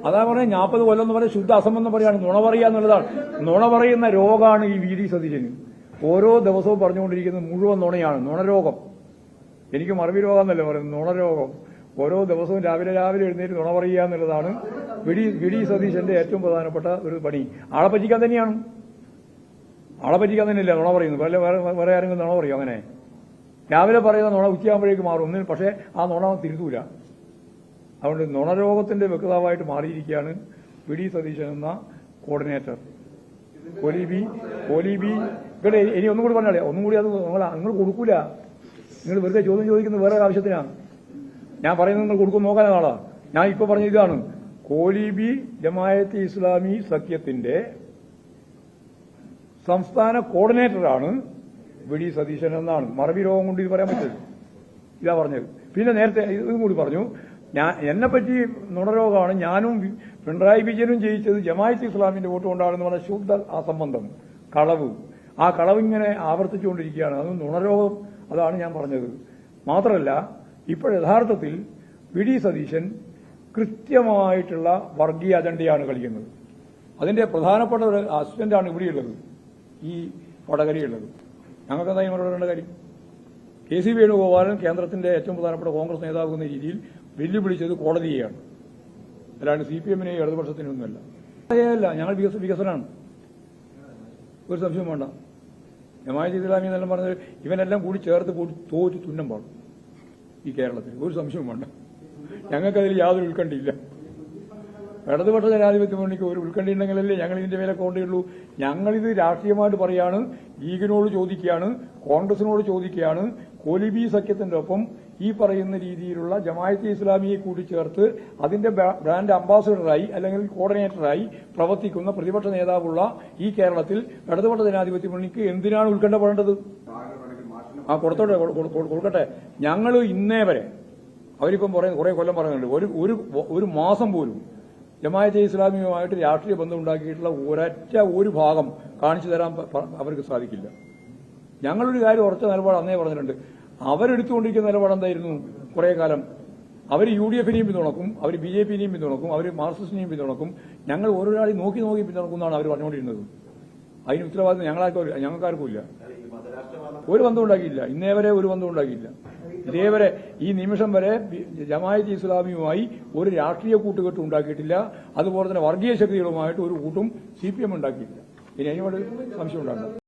അതാ പറയുന്നത് 40 കൊല്ലം എന്ന് പറയുന്നത് ശുദ്ധ അസംബന്ധം പറയാണ്. നുണ പറയുക എന്നുള്ളതാണ്. നുണ പറയുന്ന രോഗമാണ് ഈ വി ഡി സതീശന്. ഓരോ ദിവസവും പറഞ്ഞുകൊണ്ടിരിക്കുന്നത് മുഴുവൻ നുണയാണ്. നുണരോഗം. എനിക്ക് മറവി രോഗം എന്നല്ലേ പറയുന്നത്, നുണരോഗം. ഓരോ ദിവസവും രാവിലെ എഴുന്നേറ്റ് നുണ പറയുക എന്നുള്ളതാണ് വി ഡി സതീശന്റെ ഏറ്റവും പ്രധാനപ്പെട്ട ഒരു പണി. ആളെ പറ്റിക്കാൻ തന്നെയാണ്. ആളെ പറ്റിക്കാൻ തന്നെയല്ല നുണ പറയുന്നത്. വേറെ ആരെങ്കിലും നുണ പറയും? അങ്ങനെ രാവിലെ പറയുന്ന നുണ ഉച്ചയാകുമ്പോഴേക്ക് മാറും. ഒന്നിനും പക്ഷേ ആ നുണ തിരുത്തൂല. അതുകൊണ്ട് നുണരോഗത്തിന്റെ വ്യക്താവായിട്ട് മാറിയിരിക്കുകയാണ് വി ഡി സതീശൻ എന്ന കോർഡിനേറ്റർ. കോലീബി ഇവിടെ ഇനി ഒന്നും കൂടി പറഞ്ഞാലേ, ഒന്നും കൂടി അത് നിങ്ങൾ കൊടുക്കൂല. നിങ്ങൾ വെറുതെ ചോദ്യം ചോദിക്കുന്നത് വേറെ ആവശ്യത്തിനാണ്. ഞാൻ പറയുന്നത് നിങ്ങൾ കൊടുക്കും നോക്കാൻ ആളാ. ഞാൻ ഇപ്പൊ പറഞ്ഞ ഇതാണ്, കോലീബി ജമായത്തെ ഇസ്ലാമി സഖ്യത്തിന്റെ സംസ്ഥാന കോർഡിനേറ്ററാണ് വി ഡി സതീശൻ എന്നാണ്. മറവി രോഗം കൊണ്ട് ഇത് പറയാൻ പറ്റില്ല. ഇതാ പറഞ്ഞത്. പിന്നെ നേരത്തെ ഇതും കൂടി പറഞ്ഞു, എന്നെപ്പറ്റി നുണരോഗമാണ്. ഞാനും പിണറായി വിജയനും ജയിച്ചത് ജമായത്ത് ഇസ്ലാമിന്റെ വോട്ട് കൊണ്ടാണെന്ന് പറഞ്ഞ ശുദ്ധ അസംബന്ധം, കളവ്. ആ കളവ് ഇങ്ങനെ ആവർത്തിച്ചുകൊണ്ടിരിക്കുകയാണ്. അത് നുണരോഗം. അതാണ് ഞാൻ പറഞ്ഞത്. മാത്രമല്ല, ഇപ്പോൾ യഥാർത്ഥത്തിൽ വി ഡി സതീശൻ കൃത്യമായിട്ടുള്ള വർഗീയ അജണ്ടയാണ് കളിക്കുന്നത്. അതിന്റെ പ്രധാനപ്പെട്ട ഒരു അസിസ്റ്റന്റാണ് ഇവിടെയുള്ളത്, ഈ വടകരയുള്ളത്. ഞങ്ങൾക്ക് എന്താ ഇവരോട് വേണ്ട കാര്യം? കെ സി വേണുഗോപാലൻ കേന്ദ്രത്തിന്റെ ഏറ്റവും പ്രധാനപ്പെട്ട കോൺഗ്രസ് നേതാവ് എന്ന രീതിയിൽ വെല്ലുവിളിച്ചത് കോടതിയെയാണ്, അല്ലാണ്ട് CPM ഇടതുപക്ഷത്തിനൊന്നുമല്ല. അല്ല, ഞങ്ങൾ വികസനമാണ്, ഒരു സംശയം വേണ്ട. ജമാഅത്തെ ഇസ്ലാമി എന്നെല്ലാം പറഞ്ഞത് ഇവനെല്ലാം കൂടി ചേർത്ത് തോറ്റ് തുന്നം പാടും ഈ കേരളത്തിൽ, ഒരു സംശയവും വേണ്ട. ഞങ്ങൾക്കതിൽ യാതൊരു ഉത്കണ്ഠയില്ല. ഇടതുപക്ഷ ജനാധിപത്യ മുന്നണിക്ക് ഒരു ഉത്കണ്ഠയുണ്ടെങ്കിലല്ലേ ഞങ്ങൾ ഇതിന്റെ മേലെ കൊണ്ടേയുള്ളൂ. ഞങ്ങളിത് രാഷ്ട്രീയമായിട്ട് പറയാണ്, ലീഗിനോട് ചോദിക്കുകയാണ്, കോൺഗ്രസിനോട് ചോദിക്കുകയാണ്. കോലിബി സഖ്യത്തിന്റെ ഒപ്പം ഈ പറയുന്ന രീതിയിലുള്ള ജമാഅത്തെ ഇസ്ലാമിയെ കൂട്ടിച്ചേർത്ത് അതിന്റെ ബ്രാൻഡ് അംബാസഡറായി അല്ലെങ്കിൽ കോർഡിനേറ്ററായി പ്രവർത്തിക്കുന്ന പ്രതിപക്ഷ നേതാവുള്ള ഈ കേരളത്തിൽ ഇടതുപക്ഷ ജനാധിപത്യ മുന്നണിക്ക് എന്തിനാണ് ഉത്കണ്ഠപ്പെടേണ്ടത്? ആ കൊടുക്കട്ടെ. ഞങ്ങൾ ഇന്നേ വരെ, അവരിപ്പം കുറെ കൊല്ലം പറയുന്നുണ്ട്, ഒരു മാസം പോലും ജമാഅത്തെ ഇസ്ലാമിയുമായിട്ട് രാഷ്ട്രീയ ബന്ധം ഉണ്ടാക്കിയിട്ടുള്ള ഒരു ഭാഗം കാണിച്ചു തരാൻ അവർക്ക് സാധിക്കില്ല. ഞങ്ങളൊരു കാര്യം ഉറച്ച നിലപാട് അന്നേ പറഞ്ഞിട്ടുണ്ട്. അവരെടുത്തുകൊണ്ടിരിക്കുന്ന നിലപാട് എന്തായിരുന്നു? കുറെ കാലം അവർ UDF-നെയും പിന്തുണക്കും, അവർ BJP-നെയും പിന്തുണക്കും, അവർ മാർക്സിസ്റ്റിനെയും പിന്തുണക്കും. ഞങ്ങൾ ഓരോരാളെയും നോക്കി പിന്തുണക്കുമെന്നാണ് അവർ പറഞ്ഞുകൊണ്ടിരുന്നത്. അതിന് ഉത്തരവാദിത്വം ഞങ്ങൾക്കാർക്കും ഇല്ല. ഒരു ബന്ധം ഉണ്ടാക്കിയില്ല, ഇന്നേ വരെ ഒരു ബന്ധം ഉണ്ടാക്കിയില്ല. ഇതേവരെ ഈ നിമിഷം വരെ ജമാഅത്തെ ഇസ്ലാമിയുമായി ഒരു രാഷ്ട്രീയ കൂട്ടുകെട്ട് ഉണ്ടാക്കിയിട്ടില്ല. അതുപോലെ തന്നെ വർഗീയ ശക്തികളുമായിട്ട് ഒരു കൂട്ടും CPM ഉണ്ടാക്കിയിട്ടില്ല. ഇനി അതിനോട് സംശയം ഉണ്ടാകും.